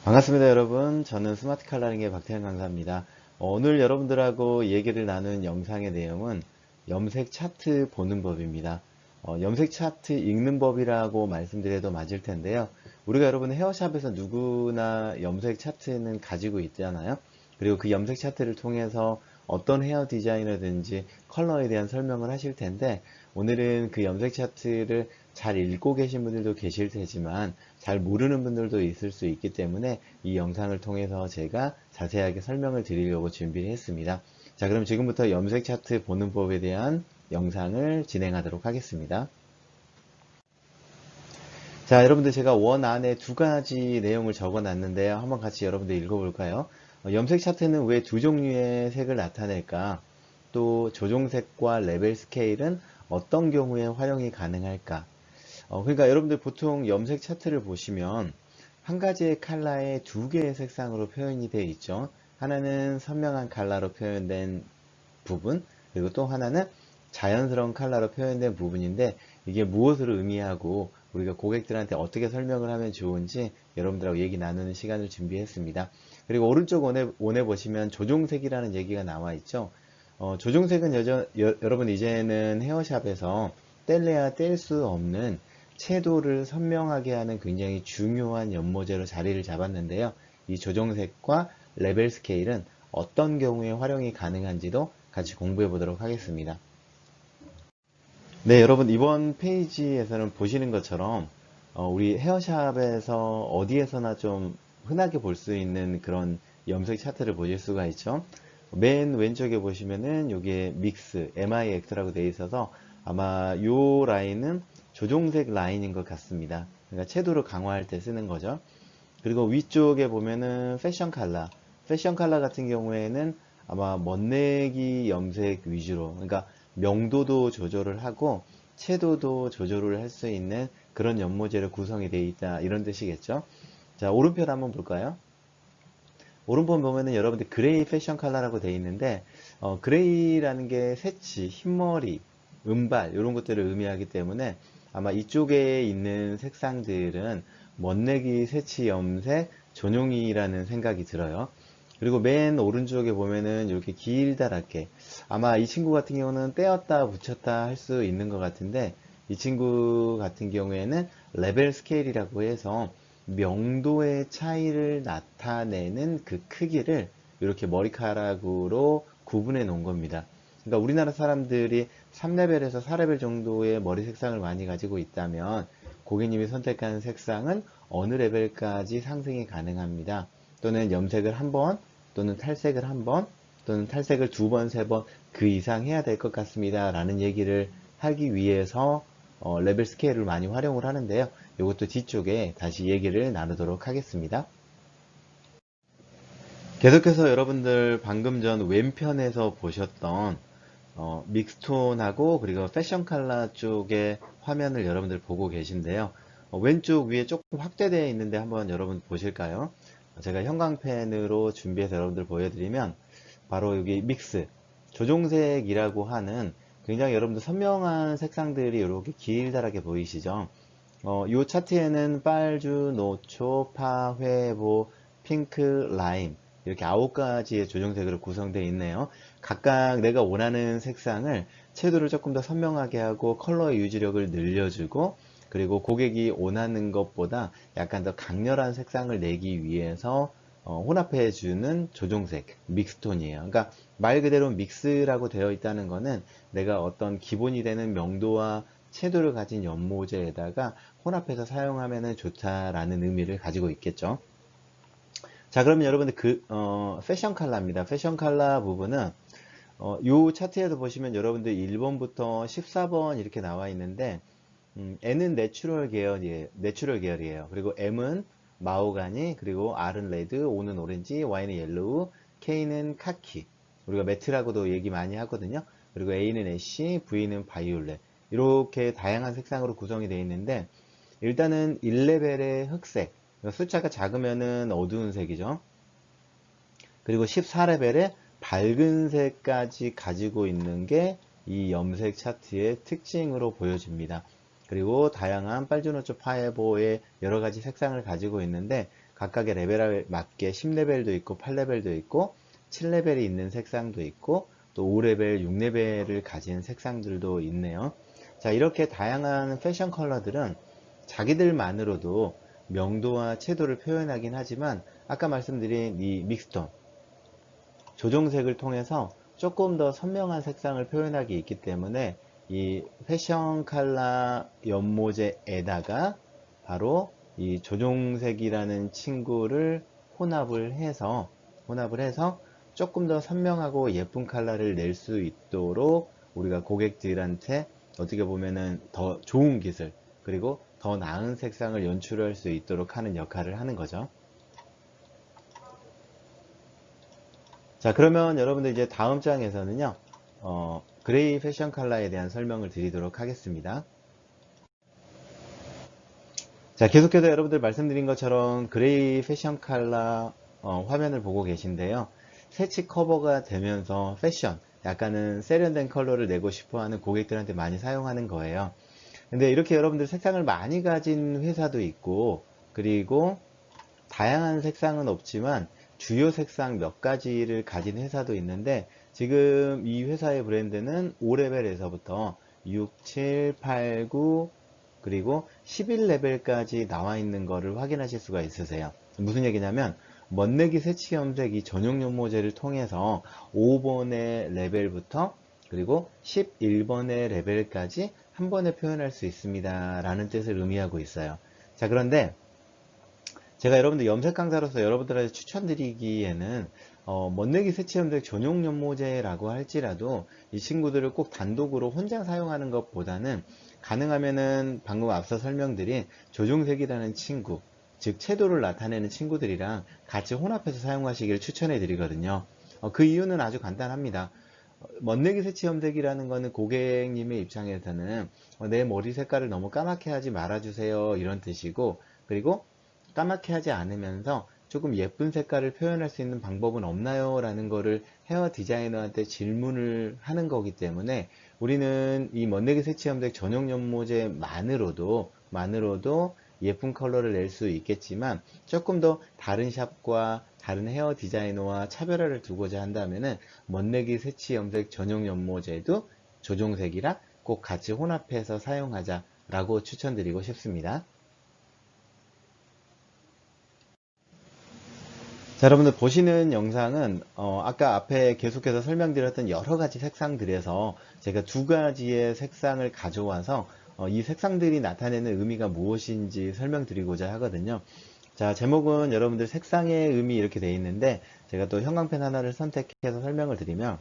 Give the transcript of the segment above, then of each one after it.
반갑습니다, 여러분. 저는 스마트 칼라링의 박태현 강사입니다. 오늘 여러분들하고 얘기를 나눈 영상의 내용은 염색 차트 보는 법입니다. 염색 차트 읽는 법이라고 말씀드려도 맞을 텐데요. 우리가 여러분 헤어샵에서 누구나 염색 차트는 가지고 있잖아요. 그리고 그 염색 차트를 통해서 어떤 헤어 디자이너든지 컬러에 대한 설명을 하실 텐데, 오늘은 그 염색 차트를 잘 읽고 계신 분들도 계실 테지만 잘 모르는 분들도 있을 수 있기 때문에 이 영상을 통해서 제가 자세하게 설명을 드리려고 준비를 했습니다. 자, 그럼 지금부터 염색 차트 보는 법에 대한 영상을 진행하도록 하겠습니다. 자, 여러분들 제가 원 안에 두 가지 내용을 적어 놨는데요. 한번 같이 여러분들 읽어볼까요? 염색 차트는 왜 두 종류의 색을 나타낼까? 또 조종색과 레벨 스케일은 어떤 경우에 활용이 가능할까? 그러니까 여러분들 보통 염색 차트를 보시면 한 가지의 컬러에 두 개의 색상으로 표현이 되어 있죠. 하나는 선명한 컬러로 표현된 부분, 그리고 또 하나는 자연스러운 컬러로 표현된 부분인데, 이게 무엇을 의미하고 우리가 고객들한테 어떻게 설명을 하면 좋은지 여러분들하고 얘기 나누는 시간을 준비했습니다. 그리고 오른쪽 원에 보시면 조종색이라는 얘기가 나와 있죠. 조종색은 여러분 이제는 헤어샵에서 뗄래야 뗄 수 없는 채도를 선명하게 하는 굉장히 중요한 연모제로 자리를 잡았는데요. 이 조정색과 레벨 스케일은 어떤 경우에 활용이 가능한지도 같이 공부해 보도록 하겠습니다. 네, 여러분 이번 페이지에서는 보시는 것처럼 우리 헤어샵에서 어디에서나 좀 흔하게 볼 수 있는 그런 염색 차트를 보실 수가 있죠. 맨 왼쪽에 보시면은 이게 믹스, MIX라고 되어 있어서 아마 요 라인은 조종색 라인인 것 같습니다. 그러니까 채도를 강화할 때 쓰는 거죠. 그리고 위쪽에 보면은 패션 컬러 같은 경우에는 아마 멋내기 염색 위주로, 그러니까 명도도 조절을 하고 채도도 조절을 할 수 있는 그런 연모제로 구성이 되어 있다, 이런 뜻이겠죠. 자, 오른편 한번 볼까요? 오른편 보면은 여러분들 그레이 패션 컬러라고 되어 있는데, 그레이라는 게 새치, 흰머리, 은발 이런 것들을 의미하기 때문에 아마 이쪽에 있는 색상들은 멋내기 새치 염색 전용이라는 생각이 들어요. 그리고 맨 오른쪽에 보면은 이렇게 길다랗게, 아마 이 친구 같은 경우는 떼었다 붙였다 할 수 있는 것 같은데, 이 친구 같은 경우에는 레벨 스케일이라고 해서 명도의 차이를 나타내는 그 크기를 이렇게 머리카락으로 구분해 놓은 겁니다. 그러니까 우리나라 사람들이 3레벨에서 4레벨 정도의 머리 색상을 많이 가지고 있다면, 고객님이 선택한 색상은 어느 레벨까지 상승이 가능합니다. 또는 염색을 한 번, 또는 탈색을 한 번, 또는 탈색을 두 번, 세 번, 그 이상 해야 될 것 같습니다 라는 얘기를 하기 위해서 레벨 스케일을 많이 활용을 하는데요. 이것도 뒤쪽에 다시 얘기를 나누도록 하겠습니다. 계속해서 여러분들 방금 전 왼편에서 보셨던 믹스톤하고 그리고 패션 컬러 쪽의 화면을 여러분들 보고 계신데요. 왼쪽 위에 조금 확대되어 있는데 한번 여러분 보실까요? 제가 형광펜으로 준비해서 여러분들 보여드리면, 바로 여기 믹스, 조종색이라고 하는 굉장히 여러분들 선명한 색상들이 이렇게 길다랗게 보이시죠? 이 차트에는 빨주, 노초, 파, 회보, 핑크, 라임, 이렇게 9가지의 조정색으로 구성되어 있네요. 각각 내가 원하는 색상을 채도를 조금 더 선명하게 하고 컬러의 유지력을 늘려주고, 그리고 고객이 원하는 것보다 약간 더 강렬한 색상을 내기 위해서 혼합해주는 조종색, 믹스톤이에요. 그러니까 말 그대로 믹스라고 되어 있다는 거는 내가 어떤 기본이 되는 명도와 채도를 가진 연모제에다가 혼합해서 사용하면 좋다라는 의미를 가지고 있겠죠. 자, 그러면 여러분들 패션 컬러입니다. 패션 컬러 부분은 요 차트에도 보시면 여러분들 1번부터 14번 이렇게 나와 있는데, N은 내추럴 계열이에요. 그리고 M은 마호가니, 그리고 R은 레드, O는 오렌지, Y는 옐로우, K는 카키. 우리가 매트라고도 얘기 많이 하거든요. 그리고 A는 애쉬, V는 바이올렛. 이렇게 다양한 색상으로 구성이 되어 있는데, 일단은 1레벨의 흑색, 숫자가 작으면은 어두운 색이죠. 그리고 14레벨에 밝은 색까지 가지고 있는 게 이 염색 차트의 특징으로 보여집니다. 그리고 다양한 빨주노초 파에보의 여러가지 색상을 가지고 있는데, 각각의 레벨에 맞게 10레벨도 있고 8레벨도 있고 7레벨이 있는 색상도 있고 또 5레벨, 6레벨을 가진 색상들도 있네요. 자, 이렇게 다양한 패션 컬러들은 자기들만으로도 명도와 채도를 표현하긴 하지만 아까 말씀드린 이 믹스톤, 조정색을 통해서 조금 더 선명한 색상을 표현하기 있기 때문에 이 패션 컬러 연모제에다가 바로 이 조종색이라는 친구를 혼합을 해서 조금 더 선명하고 예쁜 컬러를 낼 수 있도록 우리가 고객들한테 어떻게 보면은 더 좋은 기술 그리고 더 나은 색상을 연출할 수 있도록 하는 역할을 하는 거죠. 자, 그러면 여러분들 이제 다음 장에서는요, 그레이 패션 컬러에 대한 설명을 드리도록 하겠습니다. 자, 계속해서 여러분들 말씀드린 것처럼 그레이 패션 컬러 화면을 보고 계신데요. 새치 커버가 되면서 패션, 약간은 세련된 컬러를 내고 싶어하는 고객들한테 많이 사용하는 거예요. 근데 이렇게 여러분들 색상을 많이 가진 회사도 있고, 그리고 다양한 색상은 없지만 주요 색상 몇 가지를 가진 회사도 있는데, 지금 이 회사의 브랜드는 5레벨에서부터 6, 7, 8, 9 그리고 11레벨까지 나와 있는 거를 확인하실 수가 있으세요. 무슨 얘기냐면 멋내기 새치 염색이 전용 연모제를 통해서 5번의 레벨부터 그리고 11번의 레벨까지 한 번에 표현할 수 있습니다 라는 뜻을 의미하고 있어요. 자, 그런데 제가 여러분들 염색 강사로서 여러분들한테 추천드리기에는 멋내기 새치 염색 전용 연모제라고 할지라도 이 친구들을 꼭 단독으로 혼자 사용하는 것보다는 가능하면은 방금 앞서 설명드린 조종색이라는 친구, 즉 채도를 나타내는 친구들이랑 같이 혼합해서 사용하시기를 추천해 드리거든요. 그 이유는 아주 간단합니다. 멋내기 새치 염색이라는 거는 고객님의 입장에서는 내 머리 색깔을 너무 까맣게 하지 말아주세요 이런 뜻이고, 그리고 까맣게 하지 않으면서 조금 예쁜 색깔을 표현할 수 있는 방법은 없나요? 라는 거를 헤어 디자이너한테 질문을 하는 거기 때문에 우리는 이 멋내기 새치 염색 전용 연모제만으로도 예쁜 컬러를 낼 수 있겠지만 조금 더 다른 샵과 다른 헤어 디자이너와 차별화를 두고자 한다면은 멋내기 새치 염색 전용 연모제도 조종색이랑 꼭 같이 혼합해서 사용하자 라고 추천드리고 싶습니다. 자, 여러분들 보시는 영상은 아까 앞에 계속해서 설명드렸던 여러가지 색상들에서 제가 두 가지의 색상을 가져와서 이 색상들이 나타내는 의미가 무엇인지 설명드리고자 하거든요. 자, 제목은 여러분들 색상의 의미 이렇게 되어 있는데 제가 또 형광펜 하나를 선택해서 설명을 드리면,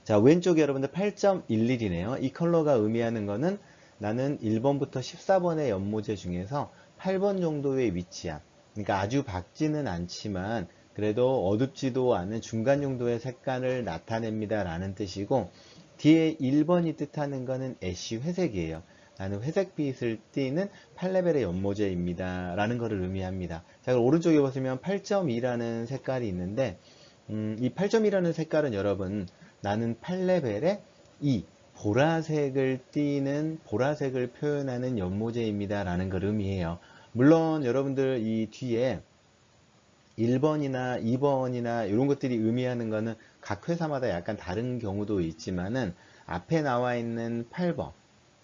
자, 왼쪽에 여러분들 8.11이네요. 이 컬러가 의미하는 거는 나는 1번부터 14번의 연모제 중에서 8번 정도의 위치함, 그러니까 아주 밝지는 않지만 그래도 어둡지도 않은 중간 정도의 색깔을 나타냅니다 라는 뜻이고, 뒤에 1번이 뜻하는 거는 애쉬 회색이에요. 나는 회색빛을 띠는 8레벨의 연모제입니다 라는 것을 의미합니다. 자, 그럼 오른쪽에 보시면 8.2라는 색깔이 있는데 이 8.2라는 색깔은 여러분 나는 8레벨의 이 보라색을 띠는, 보라색을 표현하는 연모제입니다 라는 걸 의미해요. 물론 여러분들 이 뒤에 1번이나 2번이나 이런 것들이 의미하는 거는 각 회사마다 약간 다른 경우도 있지만은 앞에 나와 있는 8번,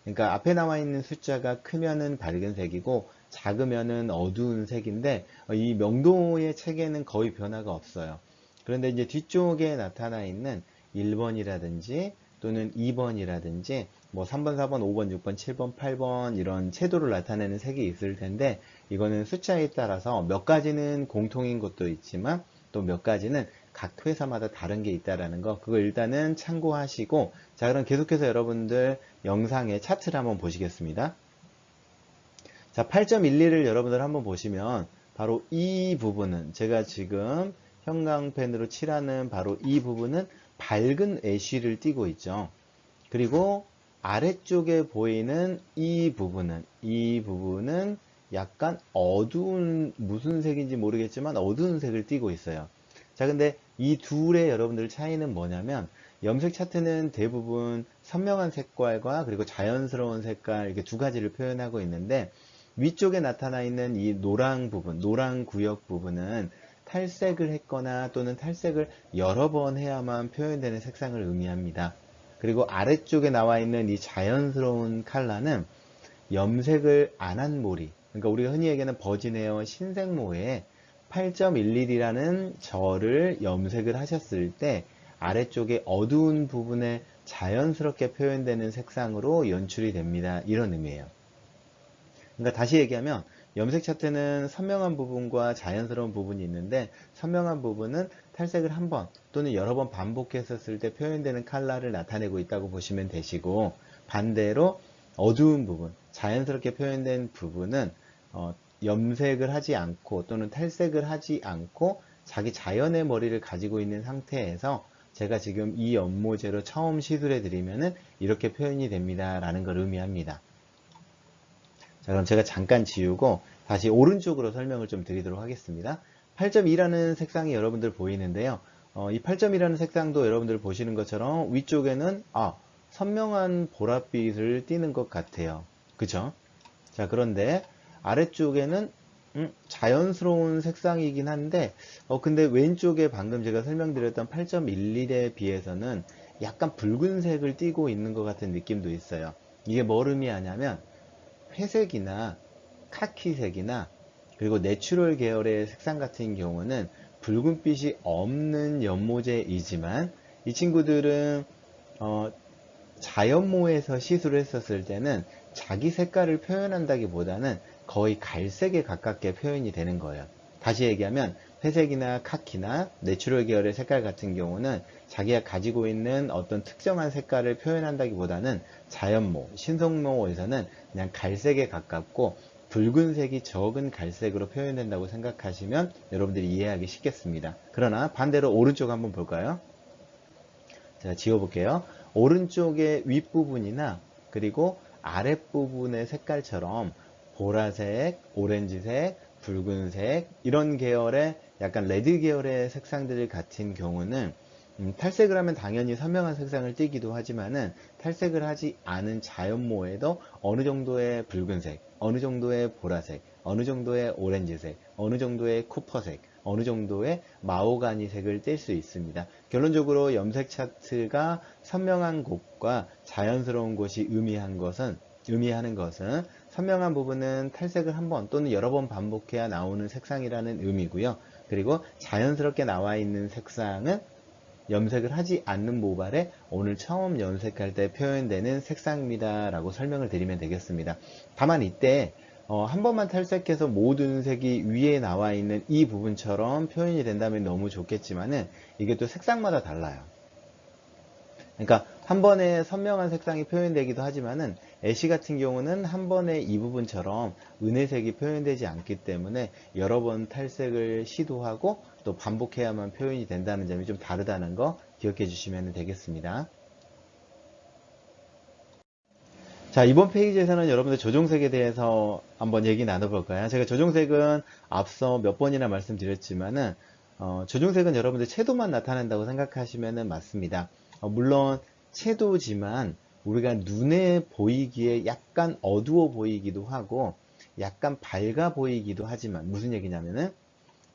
그러니까 앞에 나와 있는 숫자가 크면은 밝은 색이고 작으면은 어두운 색인데 이 명도의 체계는 거의 변화가 없어요. 그런데 이제 뒤쪽에 나타나 있는 1번이라든지 또는 2번이라든지 뭐 3번, 4번, 5번, 6번, 7번, 8번 이런 채도를 나타내는 색이 있을 텐데 이거는 숫자에 따라서 몇 가지는 공통인 것도 있지만 또 몇 가지는 각 회사마다 다른 게 있다라는 거, 그거 일단은 참고하시고, 자, 그럼 계속해서 여러분들 영상의 차트를 한번 보시겠습니다. 자, 8.12를 여러분들 한번 보시면 바로 이 부분은 제가 지금 형광펜으로 칠하는 바로 이 부분은 밝은 애쉬를 띠고 있죠. 그리고 아래쪽에 보이는 이 부분은 약간 어두운, 무슨 색인지 모르겠지만 어두운 색을 띠고 있어요. 자, 근데 이 둘의 여러분들 차이는 뭐냐면, 염색 차트는 대부분 선명한 색깔과 그리고 자연스러운 색깔, 이렇게 두 가지를 표현하고 있는데 위쪽에 나타나 있는 이 노랑 부분, 노랑 구역 부분은 탈색을 했거나 또는 탈색을 여러 번 해야만 표현되는 색상을 의미합니다. 그리고 아래쪽에 나와 있는 이 자연스러운 컬러는 염색을 안 한 모리, 그러니까 우리가 흔히 얘기하는 버진에어 신생모에 8.11이라는 절을 염색을 하셨을 때 아래쪽에 어두운 부분에 자연스럽게 표현되는 색상으로 연출이 됩니다. 이런 의미예요. 그러니까 다시 얘기하면 염색 차트는 선명한 부분과 자연스러운 부분이 있는데, 선명한 부분은 탈색을 한 번 또는 여러 번 반복했었을 때 표현되는 컬러를 나타내고 있다고 보시면 되시고, 반대로 어두운 부분, 자연스럽게 표현된 부분은 염색을 하지 않고 또는 탈색을 하지 않고 자기 자연의 머리를 가지고 있는 상태에서 제가 지금 이 연모제로 처음 시술해 드리면은 이렇게 표현이 됩니다 라는 걸 의미합니다. 자, 그럼 제가 잠깐 지우고 다시 오른쪽으로 설명을 좀 드리도록 하겠습니다. 8.2라는 색상이 여러분들 보이는데요. 이 8.2라는 색상도 여러분들 보시는 것처럼 위쪽에는 선명한 보랏빛을 띠는 것 같아요. 그쵸? 자, 그런데 아래쪽에는 자연스러운 색상이긴 한데 근데 왼쪽에 방금 제가 설명드렸던 8.11에 비해서는 약간 붉은색을 띠고 있는 것 같은 느낌도 있어요. 이게 뭘 의미하냐면 회색이나 카키색이나 그리고 내추럴 계열의 색상 같은 경우는 붉은빛이 없는 연모제이지만 이 친구들은 자연모에서 시술을 했었을 때는 자기 색깔을 표현한다기보다는 거의 갈색에 가깝게 표현이 되는 거예요. 다시 얘기하면 회색이나 카키나 내추럴 계열의 색깔 같은 경우는 자기가 가지고 있는 어떤 특정한 색깔을 표현한다기보다는 자연모, 신성모에서는 그냥 갈색에 가깝고 붉은색이 적은 갈색으로 표현된다고 생각하시면 여러분들이 이해하기 쉽겠습니다. 그러나 반대로 오른쪽 한번 볼까요? 제가 지워볼게요. 오른쪽의 윗부분이나 그리고 아랫부분의 색깔처럼 보라색, 오렌지색, 붉은색 이런 계열의 약간 레드 계열의 색상들 같은 경우는 탈색을 하면 당연히 선명한 색상을 띠기도 하지만은 탈색을 하지 않은 자연모에도 어느 정도의 붉은색, 어느 정도의 보라색, 어느 정도의 오렌지색, 어느 정도의 쿠퍼색, 어느 정도의 마호가니 색을 띨 수 있습니다. 결론적으로 염색 차트가 선명한 곳과 자연스러운 곳이 의미하는 것은 선명한 부분은 탈색을 한 번 또는 여러 번 반복해야 나오는 색상이라는 의미고요. 그리고 자연스럽게 나와 있는 색상은 염색을 하지 않는 모발에 오늘 처음 염색할 때 표현되는 색상입니다 라고 설명을 드리면 되겠습니다. 다만 이때 한 번만 탈색해서 모든 색이 위에 나와 있는 이 부분처럼 표현이 된다면 너무 좋겠지만은 이게 또 색상마다 달라요. 그러니까 한 번에 선명한 색상이 표현되기도 하지만은 애쉬 같은 경우는 한 번에 이 부분처럼 은혜색이 표현되지 않기 때문에 여러 번 탈색을 시도하고 또 반복해야만 표현이 된다는 점이 좀 다르다는 거 기억해 주시면 되겠습니다. 자, 이번 페이지에서는 여러분들 조종색에 대해서 한번 얘기 나눠볼까요? 제가 조종색은 앞서 몇 번이나 말씀드렸지만은 조종색은 여러분들 채도만 나타낸다고 생각하시면 맞습니다. 물론 채도지만 우리가 눈에 보이기에 약간 어두워 보이기도 하고 약간 밝아 보이기도 하지만 무슨 얘기냐면은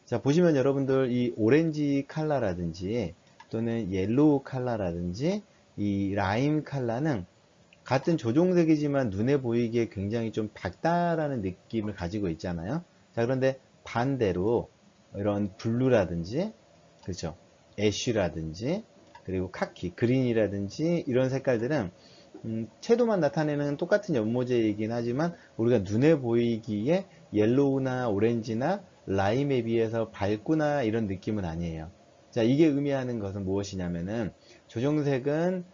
자, 보시면 여러분들 이 오렌지 컬러라든지 또는 옐로우 컬러라든지 이 라임 컬러는 같은 조종색이지만 눈에 보이기에 굉장히 좀 밝다라는 느낌을 가지고 있잖아요. 자, 그런데 반대로 이런 블루라든지 그렇죠, 애쉬라든지 그리고 카키, 그린이라든지 이런 색깔들은 채도만 나타내는 똑같은 연모제이긴 하지만 우리가 눈에 보이기에 옐로우나 오렌지나 라임에 비해서 밝구나 이런 느낌은 아니에요. 자, 이게 의미하는 것은 무엇이냐면은 조정색은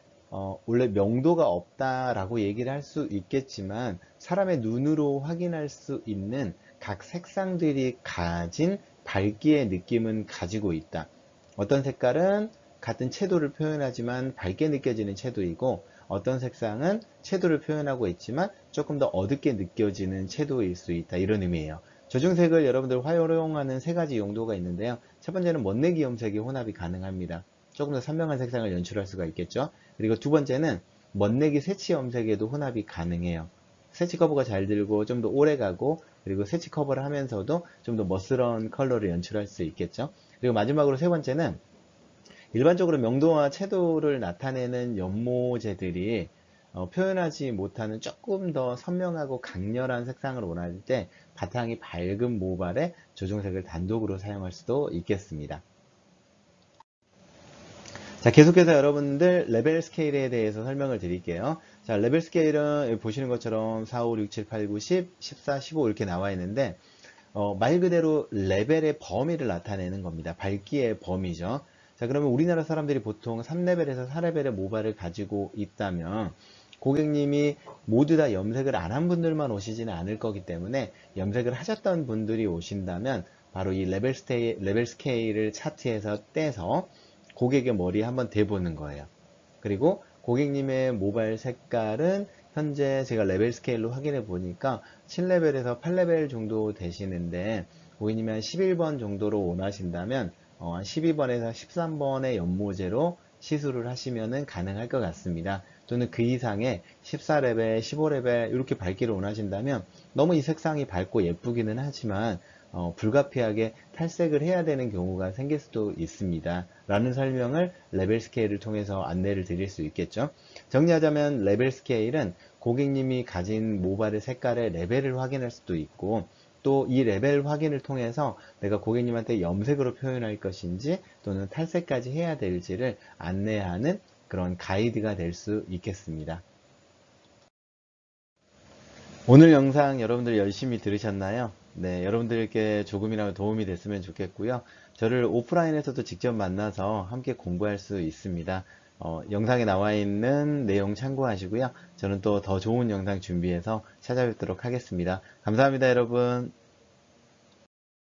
원래 명도가 없다라고 얘기를 할 수 있겠지만 사람의 눈으로 확인할 수 있는 각 색상들이 가진 밝기의 느낌은 가지고 있다. 어떤 색깔은 같은 채도를 표현하지만 밝게 느껴지는 채도이고 어떤 색상은 채도를 표현하고 있지만 조금 더 어둡게 느껴지는 채도일 수 있다. 이런 의미예요. 조중색을 여러분들 활용하는 세 가지 용도가 있는데요. 첫 번째는 멋내기 염색이 혼합이 가능합니다. 조금 더 선명한 색상을 연출할 수가 있겠죠. 그리고 두 번째는 멋내기 색치 염색에도 혼합이 가능해요. 새치 커버가 잘 들고 좀 더 오래 가고, 그리고 새치 커버를 하면서도 좀 더 멋스러운 컬러를 연출할 수 있겠죠. 그리고 마지막으로 세 번째는 일반적으로 명도와 채도를 나타내는 연모제들이 표현하지 못하는 조금 더 선명하고 강렬한 색상을 원할 때 바탕이 밝은 모발에 조정색을 단독으로 사용할 수도 있겠습니다. 자, 계속해서 여러분들 레벨 스케일에 대해서 설명을 드릴게요. 자, 레벨 스케일은 여기 보시는 것처럼 4, 5, 6, 7, 8, 9, 10, 14, 15 이렇게 나와 있는데 말 그대로 레벨의 범위를 나타내는 겁니다. 밝기의 범위죠. 자, 그러면 우리나라 사람들이 보통 3레벨에서 4레벨의 모발을 가지고 있다면 고객님이 모두 다 염색을 안 한 분들만 오시지는 않을 거기 때문에 염색을 하셨던 분들이 오신다면 바로 이 레벨 스케일을 차트에서 떼서 고객의 머리에 한번 대보는 거예요. 그리고 고객님의 모발 색깔은 현재 제가 레벨 스케일로 확인해 보니까 7레벨에서 8레벨 정도 되시는데 고객님이 한 11번 정도로 원하신다면 12번에서 13번의 연모제로 시술을 하시면 가능할 것 같습니다. 또는 그 이상의 14레벨, 15레벨 이렇게 밝기를 원하신다면 너무 이 색상이 밝고 예쁘기는 하지만 불가피하게 탈색을 해야 되는 경우가 생길 수도 있습니다. 라는 설명을 레벨 스케일을 통해서 안내를 드릴 수 있겠죠. 정리하자면 레벨 스케일은 고객님이 가진 모발의 색깔의 레벨을 확인할 수도 있고 또 이 레벨 확인을 통해서 내가 고객님한테 염색으로 표현할 것인지 또는 탈색까지 해야 될지를 안내하는 그런 가이드가 될 수 있겠습니다. 오늘 영상 여러분들 열심히 들으셨나요? 네, 여러분들께 조금이라도 도움이 됐으면 좋겠고요. 저를 오프라인에서도 직접 만나서 함께 공부할 수 있습니다. 영상에 나와 있는 내용 참고하시고요. 저는 또 더 좋은 영상 준비해서 찾아뵙도록 하겠습니다. 감사합니다, 여러분.